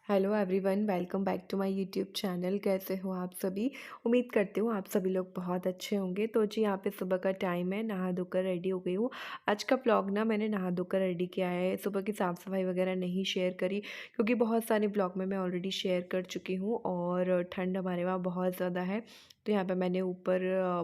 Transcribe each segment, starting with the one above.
Hello everyone, welcome back to my YouTube channel. कैसे हो आप सभी? उम्मीद करती हूँ आप सभी लोग बहुत अच्छे होंगे। तो जी, यहाँ पे सुबह का टाइम है, नहा धोकर रेडी हो गई हूँ। आज का व्लॉग ना मैंने नहा धोकर रेडी किया है। सुबह की साफ़ सफाई वगैरह नहीं शेयर करी क्योंकि बहुत सारे व्लॉग में मैं ऑलरेडी शेयर कर चुकी हूँ और ठंड हमारे वहाँ बहुत ज़्यादा है। तो यहाँ पे मैंने ऊपर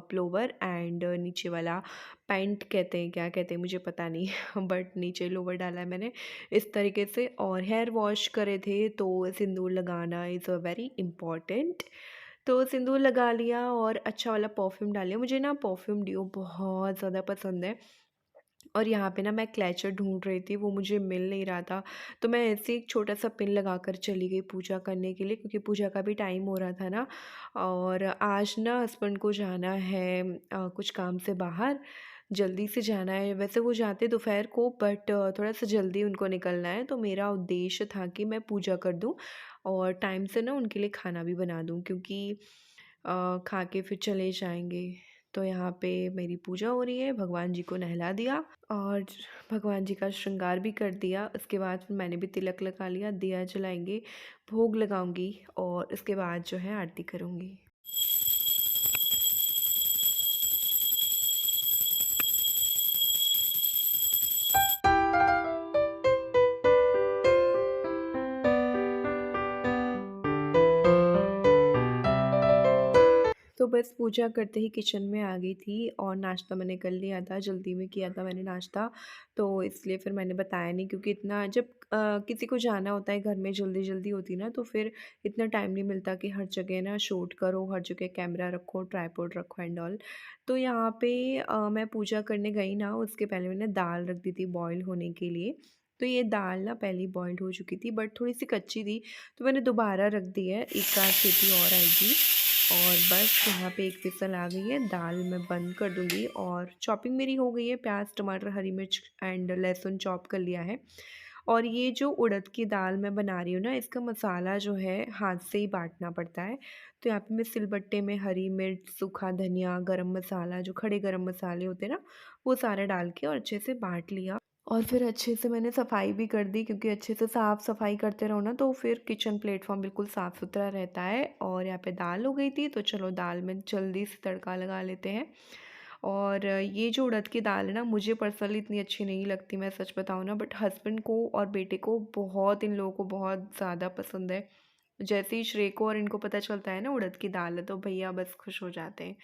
प्लोवर एंड नीचे वाला पैंट कहते हैं, क्या कहते हैं मुझे पता नहीं बट नीचे लोवर डाला है मैंने इस तरीके से। और हेयर वॉश करे थे तो सिंदूर लगाना इज़ अ वेरी इम्पॉर्टेंट। तो सिंदूर लगा लिया और अच्छा वाला परफ्यूम डाल लिया। मुझे ना परफ्यूम डियो बहुत ज़्यादा पसंद है। और यहाँ पे ना मैं क्लचर ढूंढ रही थी, वो मुझे मिल नहीं रहा था। तो मैं ऐसे एक छोटा सा पिन लगा कर चली गई पूजा करने के लिए, क्योंकि पूजा का भी टाइम हो रहा था ना। और आज ना हस्बैंड को जाना है कुछ काम से बाहर, जल्दी से जाना है। वैसे वो जाते दोपहर को, बट थोड़ा सा जल्दी उनको निकलना है। तो मेरा उद्देश्य था कि मैं पूजा कर दूं और टाइम से ना उनके लिए खाना भी बना दूं, क्योंकि खा के फिर चले जाएंगे। तो यहाँ पे मेरी पूजा हो रही है, भगवान जी को नहला दिया और भगवान जी का श्रृंगार भी कर दिया। उसके बाद फिर मैंने भी तिलक लगा लिया, दिया जलाएंगे, भोग लगाऊंगी और उसके बाद जो है आरती करूँगी। तो बस पूजा करते ही किचन में आ गई थी और नाश्ता मैंने कर लिया था, जल्दी में किया था मैंने नाश्ता। तो इसलिए फिर मैंने बताया नहीं, क्योंकि इतना जब किसी को जाना होता है, घर में जल्दी जल्दी होती ना, तो फिर इतना टाइम नहीं मिलता कि हर जगह ना शूट करो, हर जगह कैमरा रखो, ट्राईपॉड रखो एंड ऑल। तो यहाँ पे मैं पूजा करने गई ना, उसके पहले मैंने दाल रख दी थी बॉईल होने के लिए। तो ये दाल ना पहले ही बॉइल्ड हो चुकी थी, बट थोड़ी सी कच्ची थी, तो मैंने दोबारा रख दी है, एक आध सीटी और आएगी। और बस यहाँ पे एक विसल आ गई है, दाल मैं बंद कर दूँगी। और चॉपिंग मेरी हो गई है, प्याज टमाटर हरी मिर्च एंड लहसुन चॉप कर लिया है। और ये जो उड़द की दाल मैं बना रही हूँ ना, इसका मसाला जो है हाथ से ही बाटना पड़ता है। तो यहाँ पे मैं सिलबट्टे में हरी मिर्च, सूखा धनिया, गरम मसाला, जो खड़े गरम मसाले होते हैं ना, वो सारे डाल के और अच्छे से बाट लिया। और फिर अच्छे से मैंने सफाई भी कर दी, क्योंकि अच्छे से साफ़ सफाई करते रहो ना, तो फिर किचन प्लेटफॉर्म बिल्कुल साफ़ सुथरा रहता है। और यहाँ पे दाल हो गई थी, तो चलो दाल में जल्दी से तड़का लगा लेते हैं। और ये जो उड़द की दाल है ना, मुझे पर्सनली इतनी अच्छी नहीं लगती, मैं सच बताऊँ ना, बट हस्बैंड को और बेटे को बहुत, इन लोगों को बहुत ज़्यादा पसंद है। जैसे ही श्रेय को और इनको पता चलता है ना उड़द की दाल है, तो भैया बस खुश हो जाते हैं।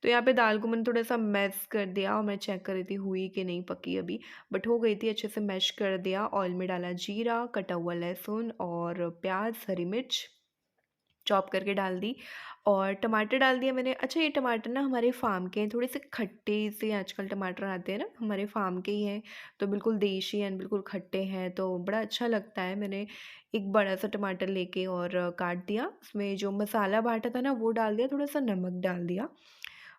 तो यहाँ पे दाल को मैंने थोड़ा-सा मैश कर दिया और मैं चेक कर रही थी हुई कि नहीं पकी अभी, बट हो गई थी, अच्छे से मैश कर दिया। ऑयल में डाला जीरा, कटा हुआ लहसुन और प्याज़, हरी मिर्च चॉप करके डाल दी और टमाटर डाल दिया मैंने। अच्छा, ये टमाटर ना हमारे फार्म के हैं, थोड़े से खट्टे से आजकल टमाटर आते हैं ना, हमारे फार्म के ही हैं, तो बिल्कुल देशी हैं, बिल्कुल खट्टे हैं, तो बड़ा अच्छा लगता है। मैंने एक बड़ा सा टमाटर लेके और काट दिया, उसमें जो मसाला बाटा था ना वो डाल दिया, थोड़ा सा नमक डाल दिया।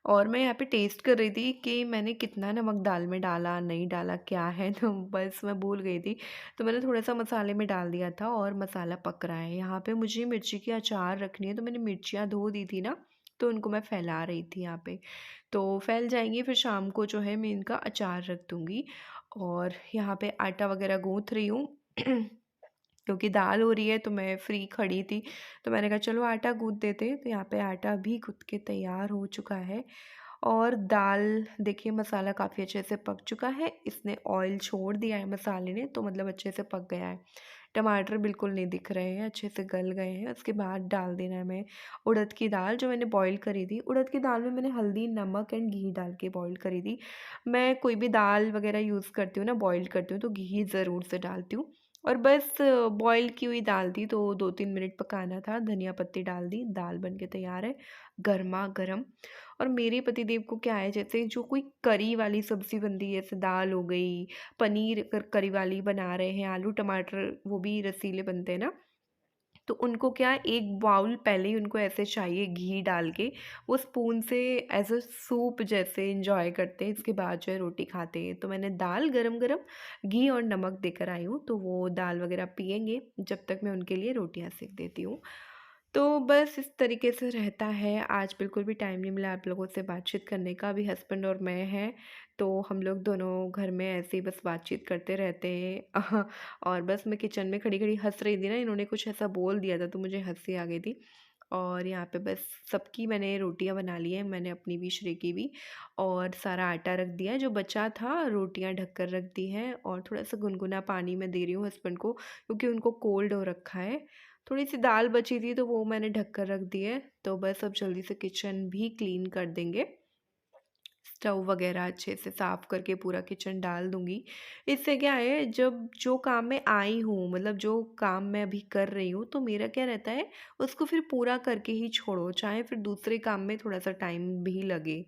और मैं यहाँ पे टेस्ट कर रही थी कि मैंने कितना नमक दाल में डाला, नहीं डाला, क्या है तो बस मैं भूल गई थी। तो मैंने थोड़ा-सा मसाले में डाल दिया था और मसाला पक रहा है। यहाँ पे मुझे मिर्ची की अचार रखनी है, तो मैंने मिर्चियाँ धो दी थी ना, तो उनको मैं फैला रही थी यहाँ पे। तो फैल जाएँगी, फिर शाम को जो है मैं इनका अचार रख दूँगी। और यहाँ पे आटा वगैरह गूँथ रही हूँ क्योंकि दाल हो रही है, तो मैं फ्री खड़ी थी, तो मैंने कहा चलो आटा गूँथ देते हैं। तो यहाँ पे आटा भी गूँथ के तैयार हो चुका है। और दाल देखिए, मसाला काफ़ी अच्छे से पक चुका है, इसने ऑयल छोड़ दिया है मसाले ने, तो मतलब अच्छे से पक गया है। टमाटर बिल्कुल नहीं दिख रहे हैं, अच्छे से गल गए हैं। उसके बाद डाल देना है मैं उड़द की दाल, जो मैंने बॉईल करी थी। उड़द की दाल में मैंने हल्दी, नमक एंड घी डाल के बॉईल करी थी। मैं कोई भी दाल वगैरह यूज़ करती हूँ ना, बॉईल करती हूँ, तो घी ज़रूर से डालती हूँ। और बस बॉईल की हुई दाल थी, तो 2-3 मिनट पकाना था, धनिया पत्ती डाल दी, दाल बन के तैयार है, गरमा-गरम। और मेरे पतिदेव को क्या है, जैसे जो कोई करी वाली सब्ज़ी बनती है, जैसे दाल हो गई, पनीर करी वाली बना रहे हैं, आलू टमाटर वो भी रसीले बनते हैं ना, तो उनको क्या, एक बाउल पहले ही उनको ऐसे चाहिए घी डाल के, वो स्पून से एज़ अ सूप जैसे एंजॉय करते हैं, इसके बाद जो है रोटी खाते हैं। तो मैंने दाल गरम गरम घी और नमक देकर आई हूँ, तो वो दाल वगैरह पियेंगे जब तक मैं उनके लिए रोटियां सेक देती हूँ। तो बस इस तरीके से रहता है। आज बिल्कुल भी टाइम नहीं मिला आप लोगों से बातचीत करने का। अभी हस्बैंड और मैं हैं, तो हम लोग दोनों घर में ऐसे ही बस बातचीत करते रहते हैं। और बस मैं किचन में खड़ी-खड़ी हँस रही थी ना, इन्होंने कुछ ऐसा बोल दिया था तो मुझे हँसी आ गई थी। और यहाँ पे बस सबकी मैंने रोटियाँ बना ली हैं, मैंने अपनी भी, श्रेय की भी, और सारा आटा रख दिया है। जो बचा था रोटियाँ ढक कर रख दी हैं, और थोड़ा-सा गुनगुना पानी मैं दे रही हूँ हस्बैंड को, क्योंकि उनको कोल्ड हो रखा है। थोड़ी-सी दाल बची थी तो वो मैंने ढक कर रख दी है। तो बस अब जल्दी से किचन भी क्लीन कर देंगे। स्टव वगैरह अच्छे से साफ़ करके पूरा किचन डाल दूँगी। इससे क्या है, जब जो काम मैं आई हूँ, मतलब जो काम मैं अभी कर रही हूँ, तो मेरा क्या रहता है उसको फिर पूरा करके ही छोड़ो, चाहे फिर दूसरे काम में थोड़ा-सा टाइम भी लगे,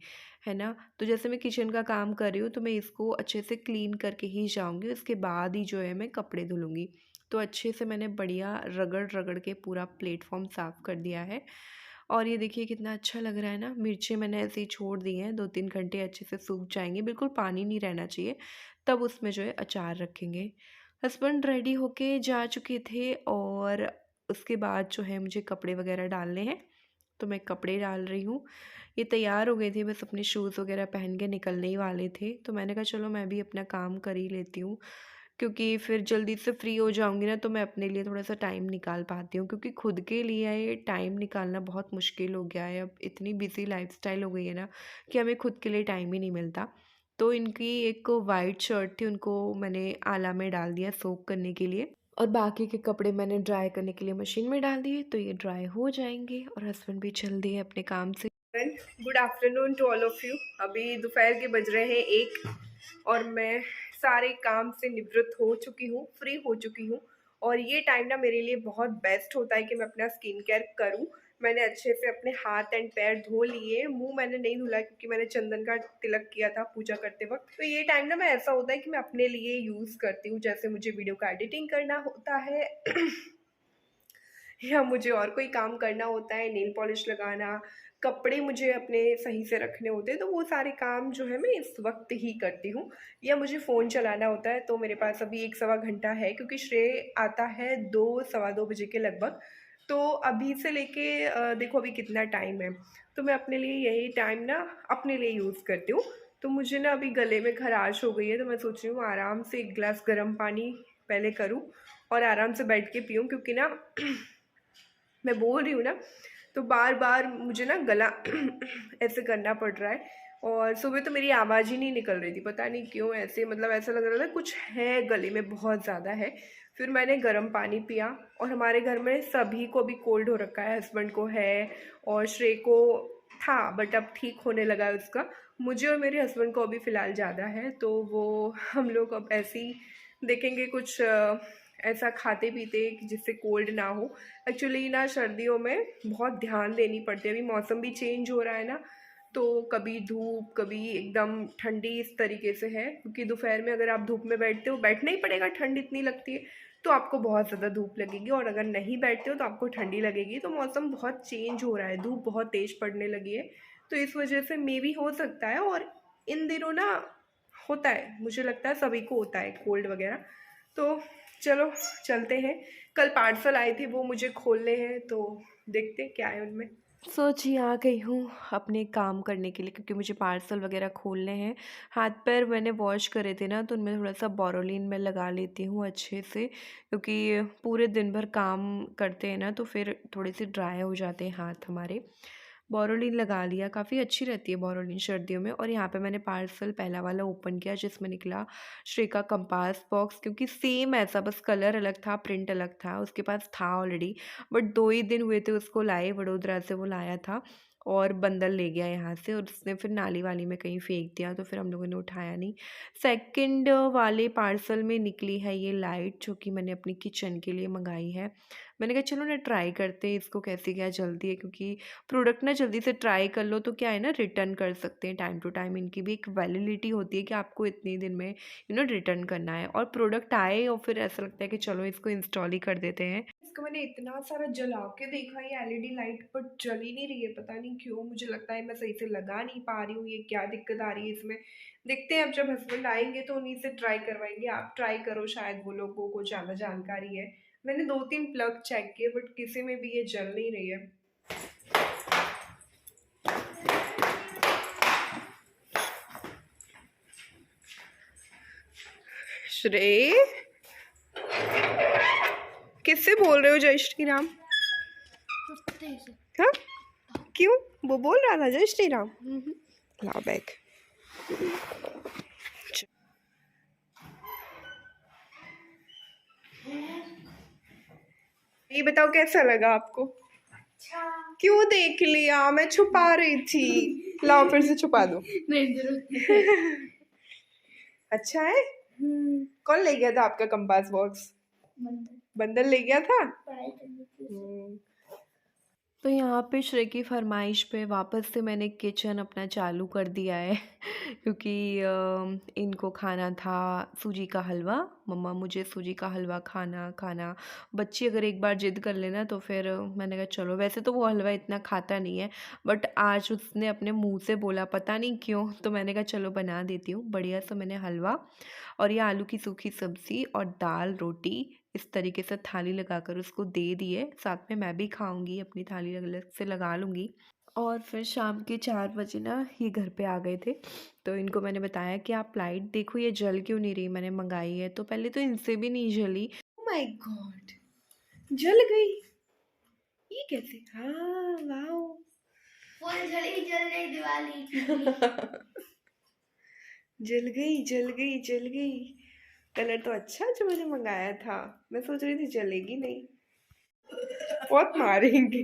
है ना? तो जैसे मैं किचन का काम कर रही हूँ तो मैं इसको अच्छे से क्लीन करके ही जाऊँगी, उसके बाद ही जो है मैं कपड़े धुलूँगी। तो अच्छे से मैंने बढ़िया रगड़-रगड़ के पूरा प्लेटफ़ॉर्म साफ़ कर दिया है। और ये देखिए कितना अच्छा लग रहा है ना। मिर्चें मैंने ऐसे ही छोड़ दी हैं, 2-3 घंटे अच्छे से सूख जाएँगी, बिल्कुल पानी नहीं रहना चाहिए, तब उसमें जो है अचार रखेंगे। हस्बैंड रेडी होके जा चुके थे, और उसके बाद जो है मुझे कपड़े वगैरह डालने हैं, तो मैं कपड़े डाल रही हूँ। ये तैयार हो गए थे, बस अपने शूज़ वगैरह पहन के निकलने ही वाले थे, तो मैंने कहा चलो मैं भी अपना काम कर ही लेती हूँ, क्योंकि फिर जल्दी से फ्री हो जाऊँगी ना तो मैं अपने लिए थोड़ा-सा टाइम निकाल पाती हूँ, क्योंकि खुद के लिए ये टाइम निकालना बहुत मुश्किल हो गया है। अब इतनी बिज़ी लाइफ़स्टाइल हो गई है ना कि हमें खुद के लिए टाइम ही नहीं मिलता। तो इनकी एक वाइट शर्ट थी, उनको मैंने आला में डाल दिया सोक करने के लिए, और बाकी के कपड़े मैंने ड्राई करने के लिए मशीन में डाल दिए, तो ये ड्राई हो जाएँगे, और हस्बैंड भी चल दिए अपने काम से। Good afternoon to all of you. अभी दोपहर के बज रहे हैं 1, और मैं सारे काम से निवृत्त हो चुकी हूँ, फ्री हो चुकी हूँ। और ये टाइम ना मेरे लिए बहुत बेस्ट होता है कि मैं अपना स्किन केयर करूँ। मैंने अच्छे से अपने हाथ एंड पैर धो लिए, मुंह मैंने नहीं धुला क्योंकि मैंने चंदन का तिलक किया था पूजा करते वक्त। तो ये टाइम ना मैं ऐसा होता है कि मैं अपने लिए यूज़ करती हूँ, जैसे मुझे वीडियो का एडिटिंग करना होता है या मुझे और कोई काम करना होता है, नेल पॉलिश लगाना, कपड़े मुझे अपने सही से रखने होते हैं, तो वो सारे काम जो है मैं इस वक्त ही करती हूँ। या मुझे फ़ोन चलाना होता है, तो मेरे पास अभी 1 सवा घंटा है, क्योंकि श्रेय आता है 2 सवा 2 बजे के लगभग। तो अभी से लेके देखो अभी कितना टाइम है, तो मैं अपने लिए यही टाइम ना अपने लिए यूज़ करती हूँ। तो मुझे ना अभी गले में खराश हो गई है, तो मैं सोच रही हूँ आराम से 1 ग्लास गर्म पानी पहले करूँ और आराम से बैठ के पीऊँ, क्योंकि ना मैं बोल रही हूँ ना, तो बार-बार मुझे ना गला ऐसे करना पड़ रहा है। और सुबह तो मेरी आवाज़ ही नहीं निकल रही थी, पता नहीं क्यों ऐसे, मतलब ऐसा लग रहा था कुछ है गले में, बहुत ज़्यादा है। फिर मैंने गर्म पानी पिया, और हमारे घर में सभी को अभी कोल्ड हो रखा है, हस्बैंड को है और श्रेय को था, बट अब ठीक होने लगा है उसका। मुझे और मेरे हस्बैंड को अभी फ़िलहाल ज़्यादा है, तो वो हम लोग अब ऐसे ही देखेंगे कुछ ऐसा खाते-पीते कि जिससे कोल्ड ना हो। एक्चुअली ना सर्दियों में बहुत ध्यान देनी पड़ती है, अभी मौसम भी चेंज हो रहा है ना, तो कभी धूप कभी एकदम ठंडी, इस तरीके से है, क्योंकि दोपहर में अगर आप धूप में बैठते हो, बैठना ही पड़ेगा, ठंड इतनी लगती है, तो आपको बहुत ज़्यादा धूप लगेगी, और अगर नहीं बैठते हो तो आपको ठंडी लगेगी। तो मौसम बहुत चेंज हो रहा है, धूप बहुत तेज़ पड़ने लगी है, तो इस वजह से मे बी हो सकता है। और इन दिनों ना होता है, मुझे लगता है सभी को होता है कोल्ड वगैरह। तो चलो चलते हैं, कल पार्सल आए थे वो मुझे खोलने हैं, तो देखते हैं क्या है उनमें। सोची आ गई हूँ अपने काम करने के लिए, क्योंकि मुझे पार्सल वगैरह खोलने हैं। हाथ पैर मैंने वॉश करे थे ना, तो उनमें थोड़ा सा बोरोलिन मैं लगा लेती हूँ अच्छे से, क्योंकि पूरे दिन भर काम करते हैं ना, तो फिर थोड़े से ड्राई हो जाते हैं हाथ हमारे। बोरोलिन लगा लिया, काफ़ी अच्छी रहती है बोरोलिन सर्दियों में। और यहाँ पे मैंने पार्सल पहला वाला ओपन किया, जिसमें निकला श्रेय का कंपास बॉक्स, क्योंकि सेम ऐसा, बस कलर अलग था, प्रिंट अलग था, उसके पास था ऑलरेडी, बट 2 ही दिन हुए थे उसको लाए, वडोदरा से वो लाया था, और बंडल ले गया यहाँ से, और उसने फिर नाली वाली में कहीं फेंक दिया, तो फिर हम लोगों ने उठाया नहीं। सेकंड वाले पार्सल में निकली है ये लाइट, जो कि मैंने अपनी किचन के लिए मंगाई है। मैंने कहा चलो ना ट्राई करते हैं इसको, कैसी क्या जल्दी है, क्योंकि प्रोडक्ट ना जल्दी से ट्राई कर लो तो क्या है ना, रिटर्न कर सकते हैं टाइम टू टाइम, इनकी भी एक वैलिडिटी होती है कि आपको इतने दिन में रिटर्न करना है, और प्रोडक्ट आए और फिर ऐसा लगता है कि चलो इसको इंस्टॉल ही कर देते हैं। इसको मैंने इतना सारा जला के देखा, ये एलईडी लाइट, बट जल ही नहीं रही है, पता नहीं क्यों, मुझे लगता है मैं सही से लगा नहीं पा रही हूँ, ये क्या दिक्कत आ रही है इसमें। देखते हैं, अब जब हस्बैंड आएंगे तो उन्हीं से ट्राई करवाएंगे। आप ट्राई करो, शायद वो लोगों को ज़्यादा जानकारी है। मैंने 2-3 प्लग चेक किए बट किसी में भी ये जल नहीं रही है। श्रेय, किससे बोल रहे हो जय श्री राम? हाँ, क्यों? वो बोल रहा था जय श्री राम। लाओ बैग। ये बताओ कैसा लगा आपको? क्यों देख लिया? मैं छुपा रही थी। लाओ फिर से छुपा दो। अच्छा है। कौन ले गया था आपका कंपास बॉक्स? बंदर ले गया था। तो यहाँ पे श्रेय की फ़रमाइश पे वापस से मैंने किचन अपना चालू कर दिया है क्योंकि इनको खाना था सूजी का हलवा। मम्मा मुझे सूजी का हलवा खाना खाना। बच्ची अगर एक बार ज़िद कर लेना तो फिर मैंने कहा चलो। वैसे तो वो हलवा इतना खाता नहीं है बट आज उसने अपने मुंह से बोला पता नहीं क्यों, तो मैंने कहा चलो बना देती हूँ। बढ़िया सा मैंने हलवा और ये आलू की सूखी सब्ज़ी और दाल रोटी इस तरीके से थाली लगाकर उसको दे दिए। साथ में मैं भी खाऊंगी, अपनी थाली अलग से लगा लूँगी। और फिर शाम के 4 बजे ना ये घर पे आ गए थे। तो इनको मैंने बताया कि आप लाइट देखो ये जल क्यों नहीं रही, मैंने मंगाई है। तो पहले तो इनसे भी नहीं जली। ओह माय गॉड, जल गई। ये कैसे? हाँ वाओ। फुल जली, जल गई दिवाली। जल गई जल गई जल गई। कलर तो अच्छा जो मैंने मंगाया था। मैं सोच रही थी जलेगी नहीं। बहुत मारेंगे।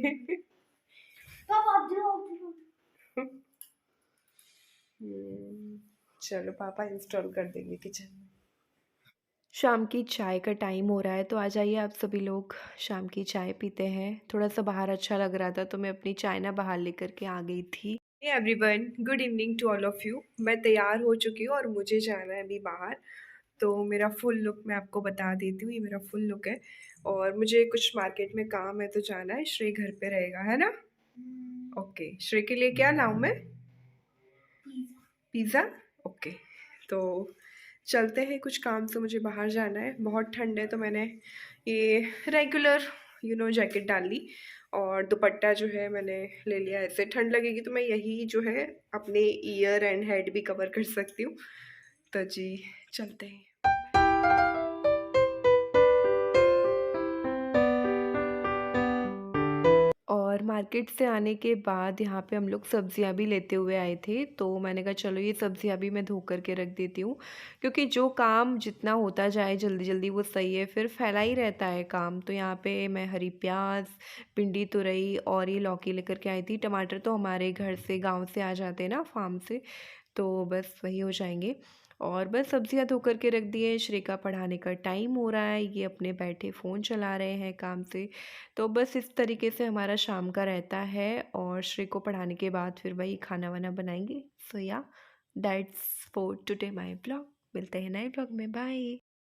चलो पापा इंस्टॉल कर देंगे किचन में। शाम की चाय का टाइम हो रहा है तो आ जाइए आप सभी लोग, शाम की चाय पीते हैं। थोड़ा सा बाहर अच्छा लग रहा था तो मैं अपनी चाय ना बाहर लेकर के आ गई थी। Hey everyone, good evening to all of you. मैं तैयार हो चुकी हूँ और मुझे जाना है अभी बाहर। तो मेरा फुल लुक मैं आपको बता देती हूँ। ये मेरा फुल लुक है और मुझे कुछ मार्केट में काम है तो जाना है। श्रेय घर पे रहेगा, है ना? ओके, श्रेय के लिए क्या लाऊं मैं? पिज़्ज़ा। ओके, तो चलते हैं। कुछ काम से मुझे बाहर जाना है। बहुत ठंड है तो मैंने ये रेगुलर जैकेट डाल ली और दुपट्टा जो है मैंने ले लिया। ऐसे ठंड लगेगी तो मैं यही जो है अपने ईयर एंड हेड भी कवर कर सकती हूँ। तो जी चलते हैं। और मार्केट से आने के बाद यहाँ पे हम लोग सब्जियाँ भी लेते हुए आए थे। तो मैंने कहा चलो ये सब्जियाँ भी मैं धो कर के रख देती हूँ क्योंकि जो काम जितना होता जाए जल्दी जल्दी वो सही है, फिर फैला ही रहता है काम। तो यहाँ पे मैं हरी प्याज, भिंडी, तुरई और ये लौकी लेकर के आई थी। टमाटर तो हमारे घर से गाँव से आ जाते हैं ना फार्म से, तो बस वही हो जाएंगे। और बस सब्जियां धो कर के रख दिए। श्रेय का पढ़ाने का टाइम हो रहा है, ये अपने बैठे फ़ोन चला रहे हैं काम से। तो बस इस तरीके से हमारा शाम का रहता है और श्रेय को पढ़ाने के बाद फिर वही खाना वाना बनाएंगे। सो या that's for today my blog. मिलते हैं नए ब्लॉग में, बाय।